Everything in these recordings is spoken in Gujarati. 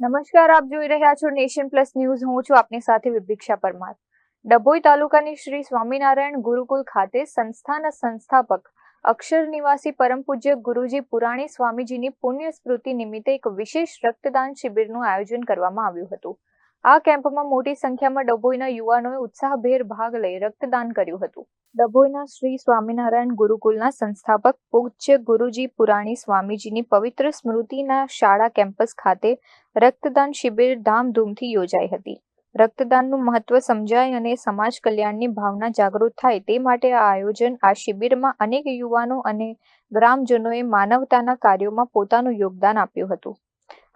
નમસ્કાર, આપ જોઈ રહ્યા છો નેશન પ્લસ ન્યૂઝ. હું છું આપની સાથે વિભિક્ષા પરમાર. ડભોઈ તાલુકાની શ્રી સ્વામિનારાયણ ગુરુકુલ ખાતે સંસ્થાના સંસ્થાપક અક્ષર નિવાસી પરમ પૂજ્ય ગુરુજી પુરાણી સ્વામીજીની પુણ્ય સ્મૃતિ નિમિત્તે એક વિશેષ રક્તદાન શિબિરનું આયોજન કરવામાં આવ્યું હતું. આ કેમ્પમાં મોટી સંખ્યામાં ડભોઈના યુવાનોએ ઉત્સાહભેર ભાગ લઈ રક્તદાન કર્યું હતું. ડભોઈના શ્રી સ્વામિનારાયણ ગુરુકુલના સંસ્થાપક પૂજ્ય ગુરુજી પુરાણી સ્વામીજીની પવિત્ર સ્મૃતિના શાળા કેમ્પસ ખાતે રક્તદાન શિબિર ધામધૂમથી યોજાઈ હતી. રક્તદાનનું મહત્વ સમજાય અને સમાજ કલ્યાણની ભાવના જાગૃત થાય તે માટે આ આયોજન. આ શિબિરમાં અનેક યુવાનો અને ગ્રામજનોએ માનવતાના કાર્યોમાં પોતાનું યોગદાન આપ્યું હતું.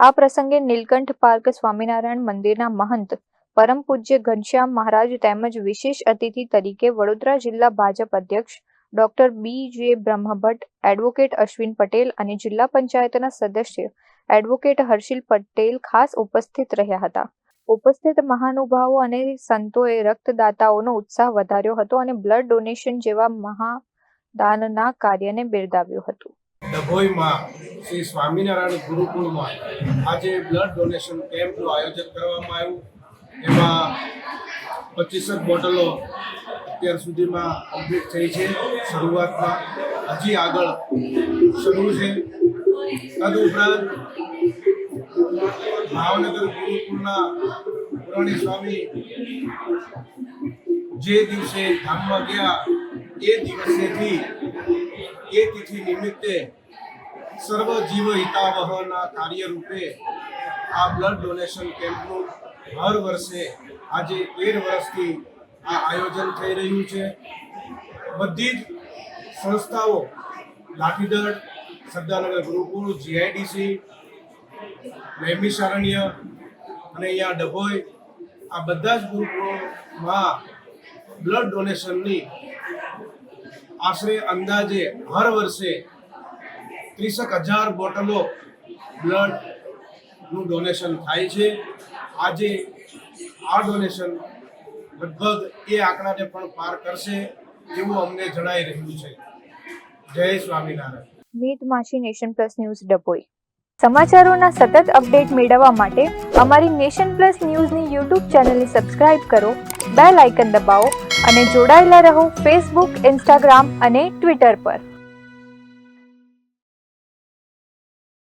આ પ્રસંગે નીલકંઠ પાર્ક સ્વામિનારાયણ મંદિરના મહંત પરમ પૂજ્ય ઘનશ્યામ મહારાજ તેમજ વિશેષ અતિથિ તરીકે વડોદરા જિલ્લા ભાજપ અધ્યક્ષ ડોક્ટર બી.જે. બ્રહ્મભટ્ટ, એડવોકેટ અશ્વિન પટેલ અને જિલ્લા પંચાયતના સદસ્ય એડવોકેટ હર્ષિલ પટેલ ખાસ ઉપસ્થિત રહ્યા હતા. ઉપસ્થિત મહાનુભાવો અને સંતોએ રક્તદાતાઓનો ઉત્સાહ વધાર્યો હતો અને બ્લડ ડોનેશન જેવા મહાદાનના કાર્યને બિરદાવ્યું હતું. ડભોઈમાં શ્રી સ્વામિનારાયણ ગુરુકુળમાં આજે બ્લડ ડોનેશન કેમ્પનું આયોજન કરવામાં આવ્યું. એમાં 25 બોટલો અત્યાર સુધીમાં કમ્પ્લીટ થઈ છે. શરૂઆતમાં હજી આગળ શરૂ છે. તદુપરાંત ભાવનગર ગુરુકુળના પુરાણી સ્વામી જે દિવસે ધામમાં ગયા એ દિવસેથી એ તિથિ નિમિત્તે સર્વ જીવ હિતાવહના કાર્ય રૂપે આ બ્લડ ડોનેશન કેમ્પનું હર વર્ષે આજે 13 વર્ષથી આ આયોજન થઈ રહ્યું છે. બધી જ સંસ્થાઓ લાઠીદળ, સરદારનગર ગુરુકુળ, જીઆઈડીસી, નૈમિષારણ્ય અને અહીંયા ડભોઈ આ બધા જ ગુરુકુળોમાં બ્લડ ડોનેશનની આશરે અંદાજે હર વર્ષે 30,000 બોટલો બ્લડનું ડોનેશન થાય છે. આજે આ ડોનેશન લગભગ એ આંકડાને પણ પાર કરશે એવું અમને જણાઈ રહ્યું છે. જય સ્વામિનારાયણ. મીત માછી, નેશન પ્લસ ન્યૂઝ, ડભોઈ. સમાચારોના સતત અપડેટ મેળવવા માટે અમારી નેશન પ્લસ ન્યૂઝની યુટ્યુબ ચેનલને સબસ્ક્રાઇબ કરો, બેલ આઇકન દબાવો અને જોડાયેલા રહો ફેસબુક, ઇન્સ્ટાગ્રામ અને ટ્વિટર પર.